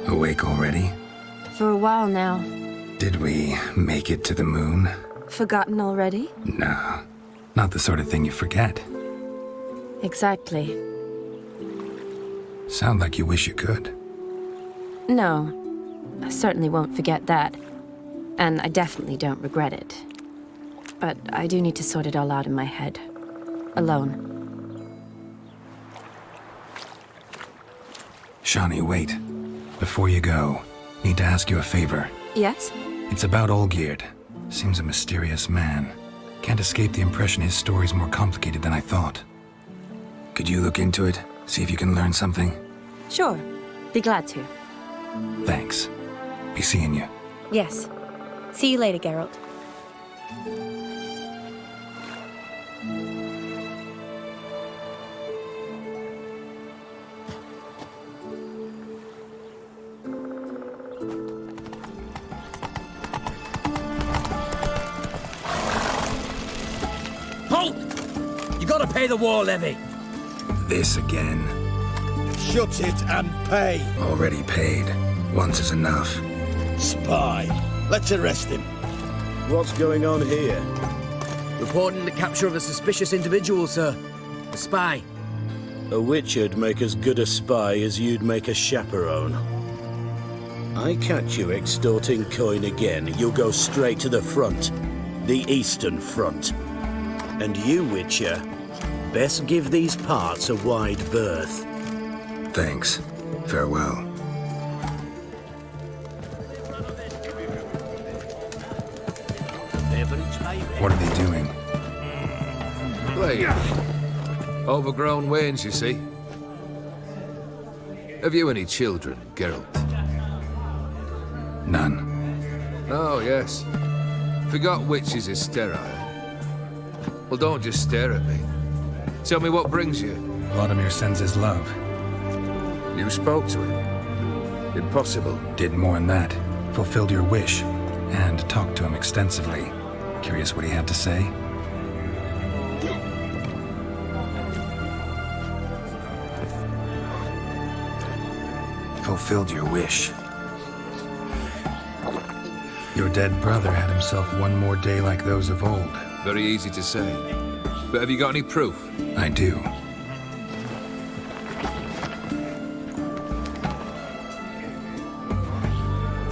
Awake already? For a while now. Did we make it to the moon? Forgotten already? No, not the sort of thing you forget. Exactly. Sound like you wish you could. No, I certainly won't forget that. And I definitely don't regret it. But I do need to sort it all out in my head. Alone. Shani, wait. Before you go, need to ask you a favor. Yes? It's about Olgierd. Seems a mysterious man. Can't escape the impression his story's more complicated than I thought. Could you look into it? See if you can learn something? Sure. Be glad to. Thanks. Be seeing you. Yes. See you later, Geralt. Halt! You gotta pay the war levy. This again. Shut it and pay. Already paid. Once is enough. Spy. Let's arrest him. What's going on here? Reporting the capture of a suspicious individual, sir. A spy. A witcher'd make as good a spy as you'd make a chaperone. I catch you extorting coin again, you'll go straight to the front. The Eastern Front. And you, Witcher, best give these parts a wide berth. Thanks. Farewell. What are they doing? Playing. Overgrown wains, you see. Have you any children, Geralt? None. Oh, yes. Forgot witches is sterile. Well, don't just stare at me. Tell me what brings you. Vladimir sends his love. You spoke to him. Impossible. Did more than that. Fulfilled your wish. And talked to him extensively. Curious what he had to say? Fulfilled your wish. Your dead brother had himself one more day like those of old. Very easy to say. But have you got any proof? I do.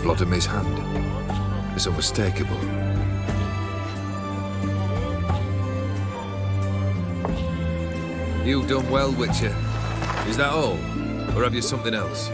Vladimir's hand. It's unmistakable. You've done well, Witcher. Is that all? Or have you something else?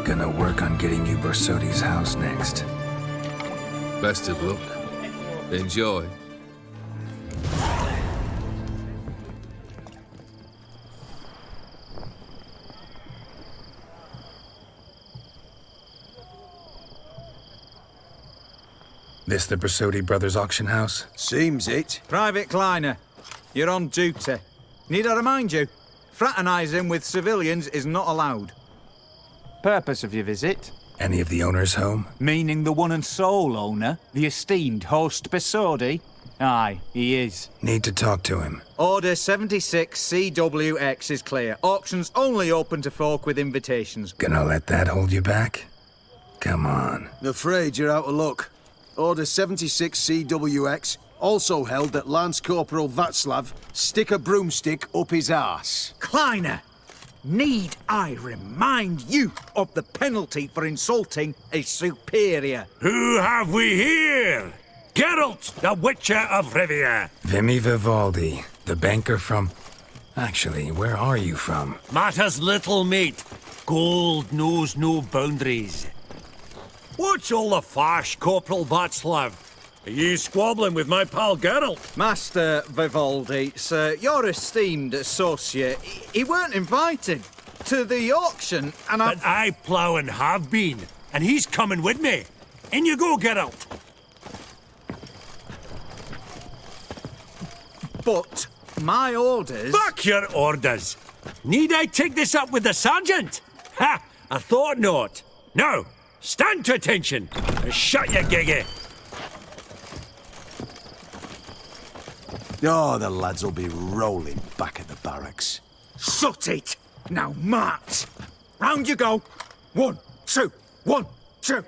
Gonna work on getting you Borsodi's house next. Best of luck. Enjoy. This the Borsodi brothers' auction house? Seems it. Private Kleiner, you're on duty. Need I remind you? Fraternizing with civilians is not allowed. Purpose of your visit? Any of the owners home? Meaning the one and sole owner, the esteemed host Borsodi? Aye, he is. Need to talk to him. Order 76 CWX is clear. Auctions only open to folk with invitations. Gonna let that hold you back? Come on. Afraid you're out of luck. Order 76 CWX, also held that Lance Corporal Václav stick a broomstick up his arse. Kleiner, need I remind you of the penalty for insulting a superior? Who have we here? Geralt, the Witcher of Rivia. Vimy Vivaldi, the banker from... Actually, where are you from? Matters little, mate. Gold knows no boundaries. What's all the fash, Corporal Václav? Are you squabbling with my pal Geralt? Master Vivaldi, sir, your esteemed associate, he weren't invited to the auction, and But I plough and have been, and he's coming with me. In you go, Geralt. But my orders... Back your orders! Need I take this up with the sergeant? Ha! I thought not. Now, stand to attention and shut your giggy. Oh, the lads will be rolling back at the barracks. Shut it! Now march! Round you go. 1, 2, 1, 2.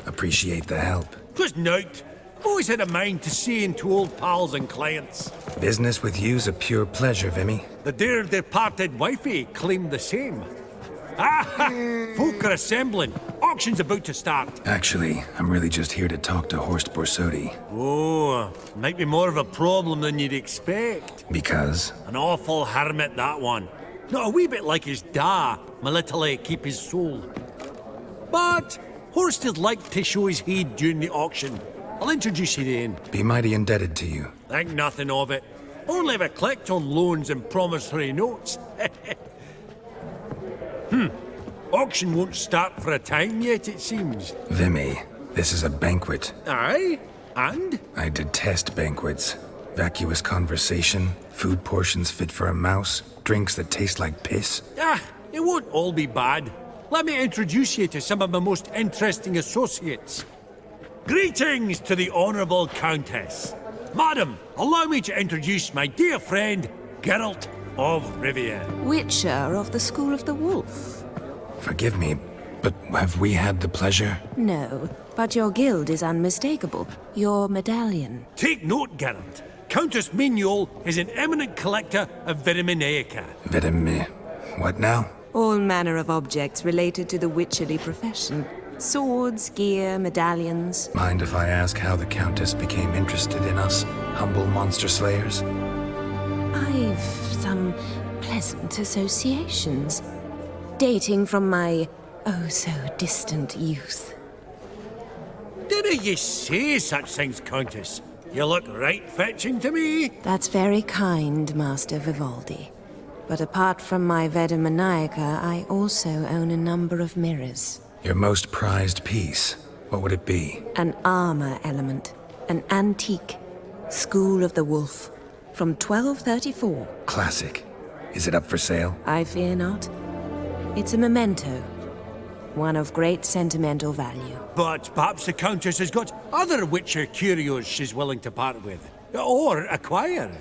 Appreciate the help. 'Twas nowt. I've always had a mind to see into old pals and clients. Business with you's a pure pleasure, Vimy. The dear departed wifey claimed the same. Ah, folk are assembling. Auction's about to start. Actually, I'm really just here to talk to Horst Borsodi. Oh, might be more of a problem than you'd expect. Because? An awful hermit, that one. Not a wee bit like his da, my little keep his soul. But Horst is like to show his heed during the auction. I'll introduce you then. Be mighty indebted to you. Think nothing of it. Only ever collect on loans and promissory notes. Auction won't start for a time yet, it seems. Vimy, this is a banquet. Aye? And? I detest banquets. Vacuous conversation, food portions fit for a mouse, drinks that taste like piss. Ah, it won't all be bad. Let me introduce you to some of my most interesting associates. Greetings to the Honourable Countess. Madam, allow me to introduce my dear friend, Geralt of Rivia. Witcher of the School of the Wolf. Forgive me, but have we had the pleasure? No, but your guild is unmistakable. Your medallion. Take note, Geralt. Countess Mignol is an eminent collector of Vitaminaica. What now? All manner of objects related to the witcherly profession. Swords, gear, medallions. Mind if I ask how the Countess became interested in us, humble monster slayers? I've some pleasant associations, dating from my oh-so-distant youth. Dinna ye say such things, Countess? You look right fetching to me. That's very kind, Master Vivaldi. But apart from my Vitaminaica, I also own a number of mirrors. Your most prized piece, what would it be? An armor element. An antique. School of the Wolf. From 1234. Classic. Is it up for sale? I fear not. It's a memento. One of great sentimental value. But perhaps the Countess has got other Witcher curios she's willing to part with. Or acquire.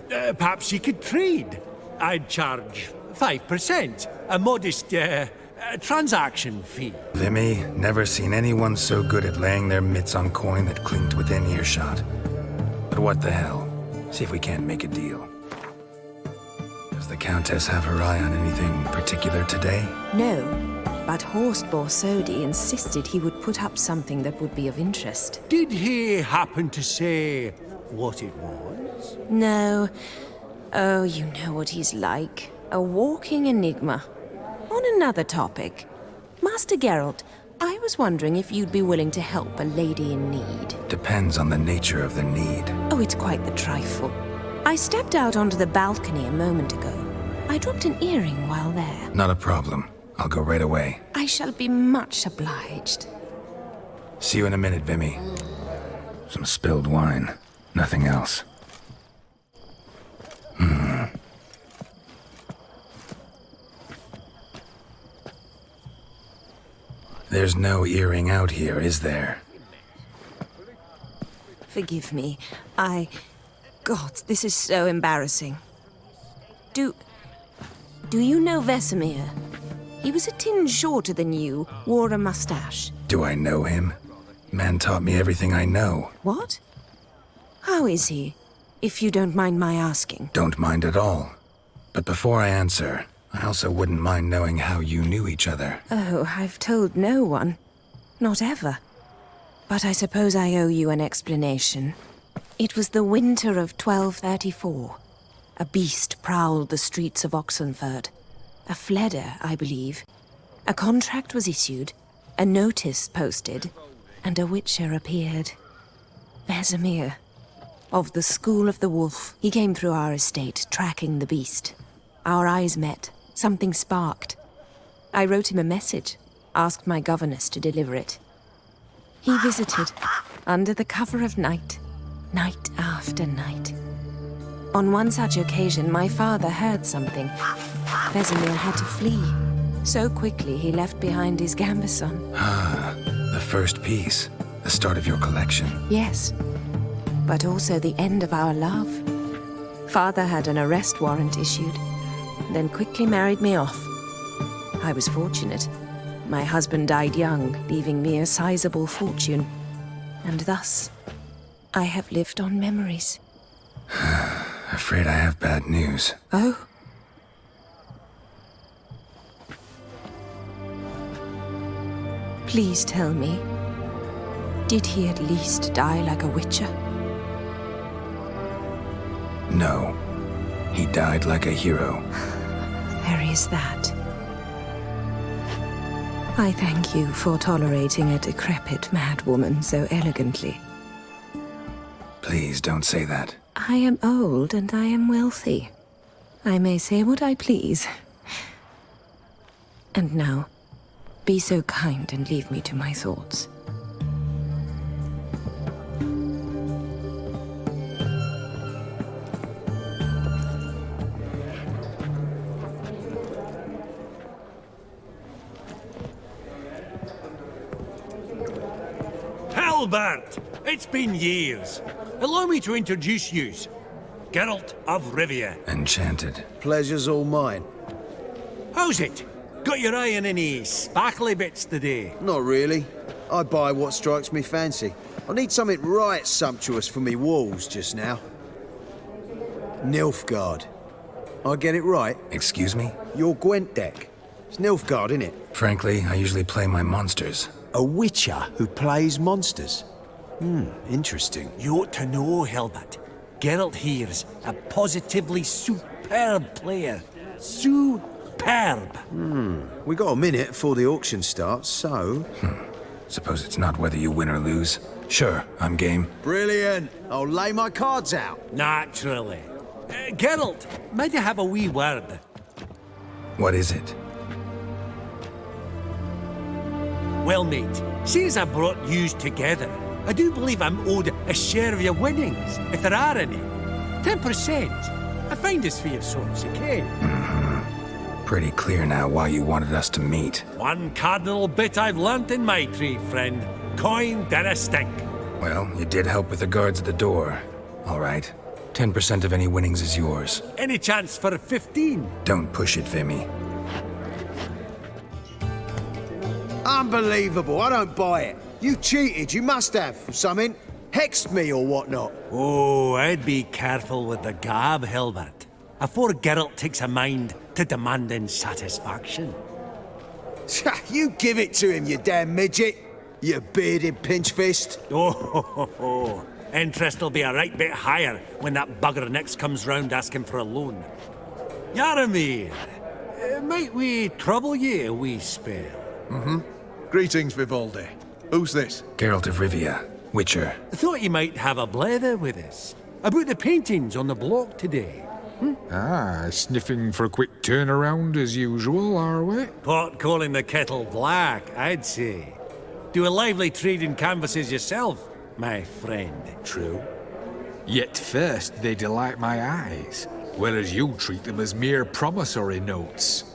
Perhaps you could trade. I'd charge 5%. A modest, transaction fee. Vimy, never seen anyone so good at laying their mitts on coin that clinked within earshot. But what the hell? See if we can't make a deal. Does the Countess have her eye on anything particular today? No, but Horst Borsodi insisted he would put up something that would be of interest. Did he happen to say what it was? No. Oh, you know what he's like. A walking enigma. On another topic, Master Geralt, I was wondering if you'd be willing to help a lady in need. Depends on the nature of the need. Oh, it's quite the trifle. I stepped out onto the balcony a moment ago. I dropped an earring while there. Not a problem. I'll go right away. I shall be much obliged. See you in a minute, Vimy. Some spilled wine. Nothing else. There's no earring out here, is there? Forgive me. God, this is so embarrassing. Do you know Vesemir? He was a tinge shorter than you, wore a mustache. Do I know him? Man taught me everything I know. What? How is he, if you don't mind my asking? Don't mind at all. But before I answer, I also wouldn't mind knowing how you knew each other. Oh, I've told no one. Not ever. But I suppose I owe you an explanation. It was the winter of 1234. A beast prowled the streets of Oxenfurt. A fledder, I believe. A contract was issued, a notice posted, and a witcher appeared. Vesemir, of the School of the Wolf. He came through our estate, tracking the beast. Our eyes met. Something sparked. I wrote him a message, asked my governess to deliver it. He visited, under the cover of night, night after night. On one such occasion, my father heard something. Vesemir had to flee. So quickly, he left behind his gambeson. Ah, the first piece. The start of your collection. Yes, but also the end of our love. Father had an arrest warrant issued. then quickly married me off. I was fortunate. My husband died young, leaving me a sizable fortune. And thus, I have lived on memories. Afraid I have bad news. Oh? Please tell me, did he at least die like a witcher? No. He died like a hero. There is that. I thank you for tolerating a decrepit madwoman so elegantly. Please don't say that. I am old and I am wealthy. I may say what I please. And now, be so kind and leave me to my thoughts. Albert! It's been years. Allow me to introduce yous. Geralt of Rivia. Enchanted. Pleasure's all mine. How's it? Got your eye on any sparkly bits today? Not really. I buy what strikes me fancy. I need something right sumptuous for me walls just now. Nilfgaard. I get it right? Excuse me? Your Gwent deck. It's Nilfgaard, innit? Frankly, I usually play my monsters. A witcher who plays monsters. Interesting. You ought to know, Hilbert. Geralt here's a positively superb player. Superb! We got a minute before the auction starts, so... Suppose it's not whether you win or lose. Sure, I'm game. Brilliant! I'll lay my cards out. Naturally. Geralt, might I have a wee word? What is it? Well, mate, seeing as I brought yous together, I do believe I'm owed a share of your winnings, if there are any. 10%. I find this for your sorts, okay? Pretty clear now why you wanted us to meet. One cardinal bit I've learnt in my trade, friend. Coin dinna stink. Well, you did help with the guards at the door. All right. 10% of any winnings is yours. Any chance for 15? Don't push it, Vimy. Unbelievable, I don't buy it. You cheated, you must have, something. Hexed me or whatnot. Oh, I'd be careful with the gab, Hilbert. Afore Geralt takes a mind to demanding satisfaction. You give it to him, you damn midget. You bearded pinchfist. Oh, interest will be a right bit higher when that bugger next comes round asking for a loan. Yaramir, might we trouble ye a wee spell? Greetings, Vivaldi. Who's this? Geralt of Rivia, Witcher. Thought you might have a blether with us. About the paintings on the block today. Sniffing for a quick turnaround as usual, are we? Pot calling the kettle black, I'd say. Do a lively trade in canvases yourself, my friend. True. Yet first they delight my eyes, whereas you treat them as mere promissory notes.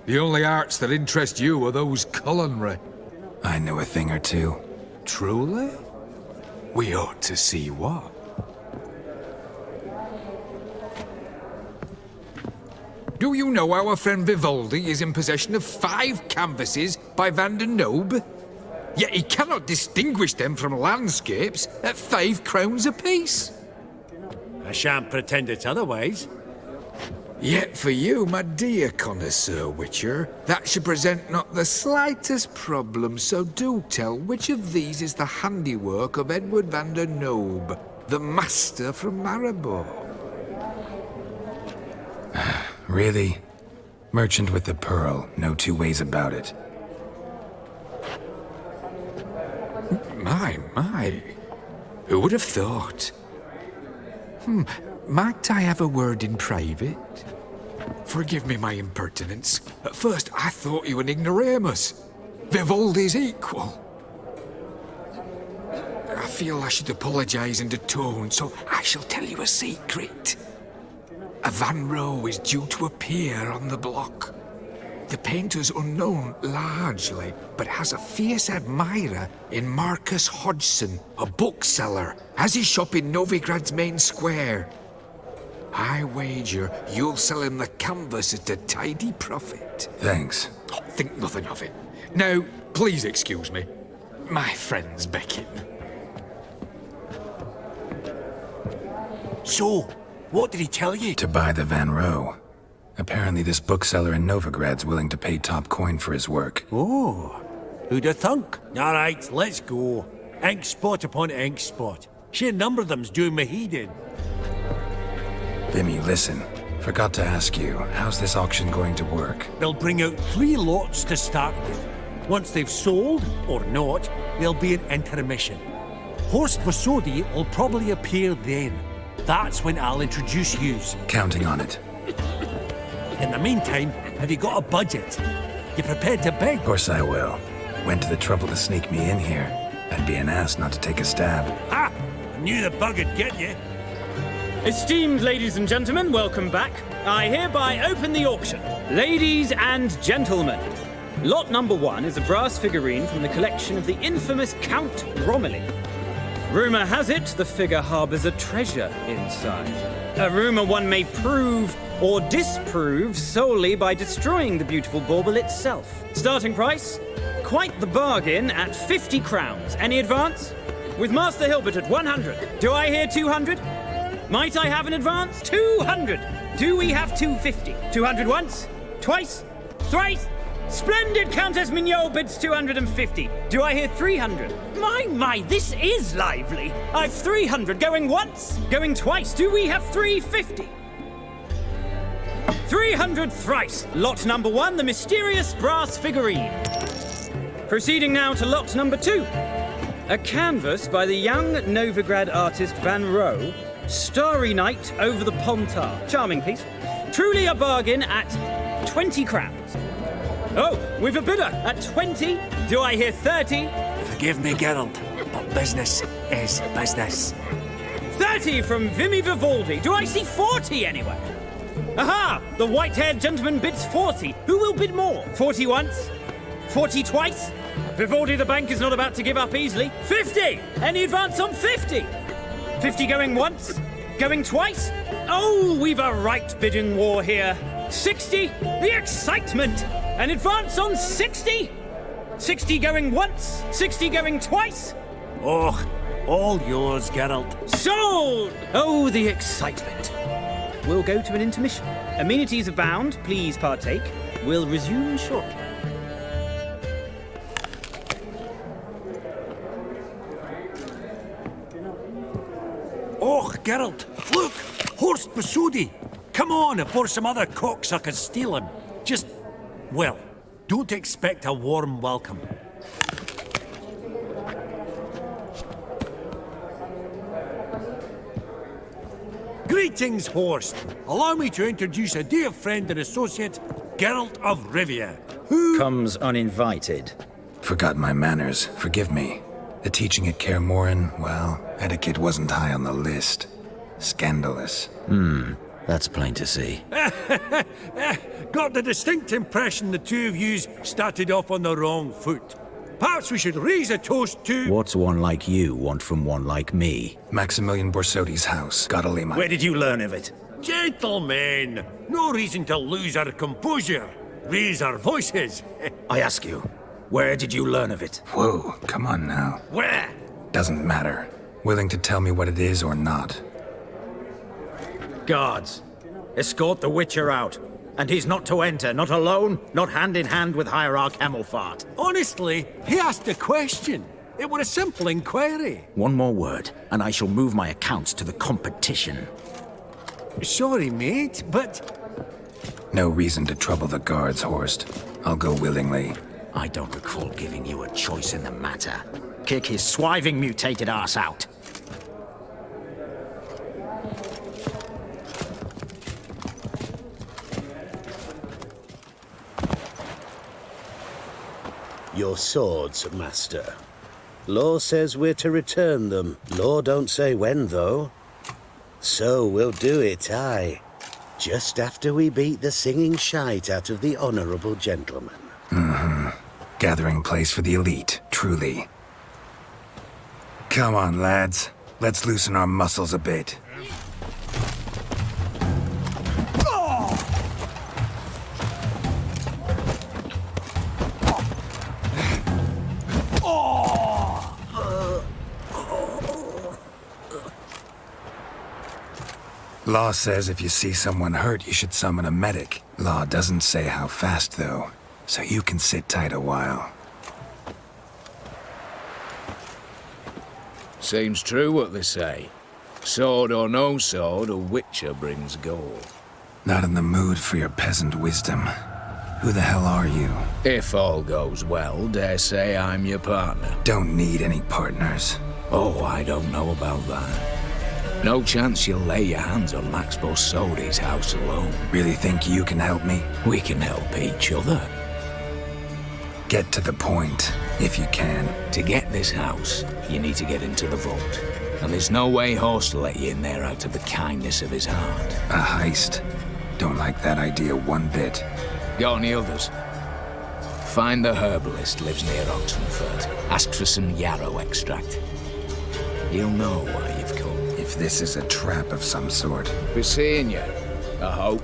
The only arts that interest you are those culinary. I know a thing or two. Truly? We ought to see what. Do you know our friend Vivaldi is in possession of 5 canvases by Van der Nobe? Yet he cannot distinguish them from landscapes at 5 crowns apiece. I shan't pretend it's otherwise. Yet for you, my dear connoisseur Witcher, that should present not the slightest problem, so do tell which of these is the handiwork of Edward van der Nobe, the master from Maribor. Really? Merchant with the pearl, no two ways about it. My. Who would have thought? Might I have a word in private? Forgive me my impertinence. At first I thought you an ignoramus. Vivaldi's equal. I feel I should apologize and atone, so I shall tell you a secret. A Van Rowe is due to appear on the block. The painter's unknown largely, but has a fierce admirer in Marcus Hodgson, a bookseller, has his shop in Novigrad's main square. I wager you'll sell him the canvas at a tidy profit. Thanks. Oh, think nothing of it. Now, please excuse me. My friend's beckon. So, what did he tell you? To buy the Van Row. Apparently this bookseller in Novigrad's willing to pay top coin for his work. Oh, who'd have thunk? All right, let's go. Ink spot upon ink spot. Sheer number of them's doing me heed in. Vimy, listen. Forgot to ask you, how's this auction going to work? They'll bring out 3 lots to start with. Once they've sold, or not, there'll be an intermission. Horst Borsodi will probably appear then. That's when I'll introduce yous. Counting on it. In the meantime, have you got a budget? You prepared to beg? Of course I will. Went to the trouble to sneak me in here. I'd be an ass not to take a stab. Ha! I knew the bug'd get you. Esteemed ladies and gentlemen, welcome back. I hereby open the auction. Ladies and gentlemen, lot number 1 is a brass figurine from the collection of the infamous Count Romilly. Rumour has it the figure harbours a treasure inside. A rumour one may prove or disprove solely by destroying the beautiful bauble itself. Starting price? Quite the bargain at 50 crowns. Any advance? With Master Hilbert at 100. Do I hear 200? Might I have an advance? 200. Do we have 250? 200 once? Twice? Thrice? Splendid! Countess Mignot bids 250. Do I hear 300? My, this is lively. I've 300 going once, going twice. Do we have 350? 300 thrice. Lot number 1, the mysterious brass figurine. Proceeding now to lot number 2. A canvas by the young Novigrad artist Van Row, Starry Night over the Pontar. Charming piece. Truly a bargain at 20 crowns. Oh, we've a bidder at 20. Do I hear 30? Forgive me, Geralt, but business is business. 30 from Vimy Vivaldi. Do I see 40 anywhere? Aha! The white-haired gentleman bids 40. Who will bid more? 40 once? 40 twice? Vivaldi the bank is not about to give up easily. 50! Any advance on 50? 50 going once? Going twice? Oh, we've a right bidding war here. 60? The excitement! An advance on 60? 60 going once? 60 going twice? Oh, all yours, Geralt. Sold! Oh, the excitement. We'll go to an intermission. Amenities abound. Please partake. We'll resume shortly. Oh, Geralt, look! Horst Borsodi! Come on, before some other cocksuckers steal him. Just, well, don't expect a warm welcome. Greetings, Horst. Allow me to introduce a dear friend and associate, Geralt of Rivia, who comes uninvited. Forgot my manners. Forgive me. The teaching at Kaer Morhen, well, etiquette wasn't high on the list. Scandalous. That's plain to see. got the distinct impression the two of yous started off on the wrong foot. Perhaps we should raise a toast to... What's one like you want from one like me? Maximillian Borsodi's house. Gotta lay my... Where did you learn of it? Gentlemen, no reason to lose our composure. Raise our voices. I ask you, where did you learn of it? Whoa, come on now. Where? Doesn't matter. Willing to tell me what it is or not. Guards, escort the Witcher out. And he's not to enter, not alone, not hand in hand with Hierarch Hemmelfart. Honestly, he asked a question. It were a simple inquiry. One more word, and I shall move my accounts to the competition. Sorry, mate, but... No reason to trouble the guards, Horst. I'll go willingly. I don't recall giving you a choice in the matter. Kick his swiving mutated ass out. Your swords, master. Law says we're to return them. Law don't say when, though. So we'll do it, aye. Just after we beat the singing shite out of the honourable gentleman. Gathering place for the elite, truly. Come on, lads. Let's loosen our muscles a bit. Law says if you see someone hurt, you should summon a medic. Law doesn't say how fast, though, so you can sit tight a while. Seems true what they say. Sword or no sword, a witcher brings gold. Not in the mood for your peasant wisdom. Who the hell are you? If all goes well, dare say I'm your partner. Don't need any partners. Oh, I don't know about that. No chance you'll lay your hands on Max Borsodi's house alone. Really think you can help me? We can help each other. Get to the point, if you can. To get this house, you need to get into the vault. And there's no way Horst will let you in there out of the kindness of his heart. A heist? Don't like that idea one bit. Got any others? Find the herbalist lives near Oxenfurt. Ask for some yarrow extract. He'll know why you've come. If this is a trap of some sort. We're seeing you, I hope.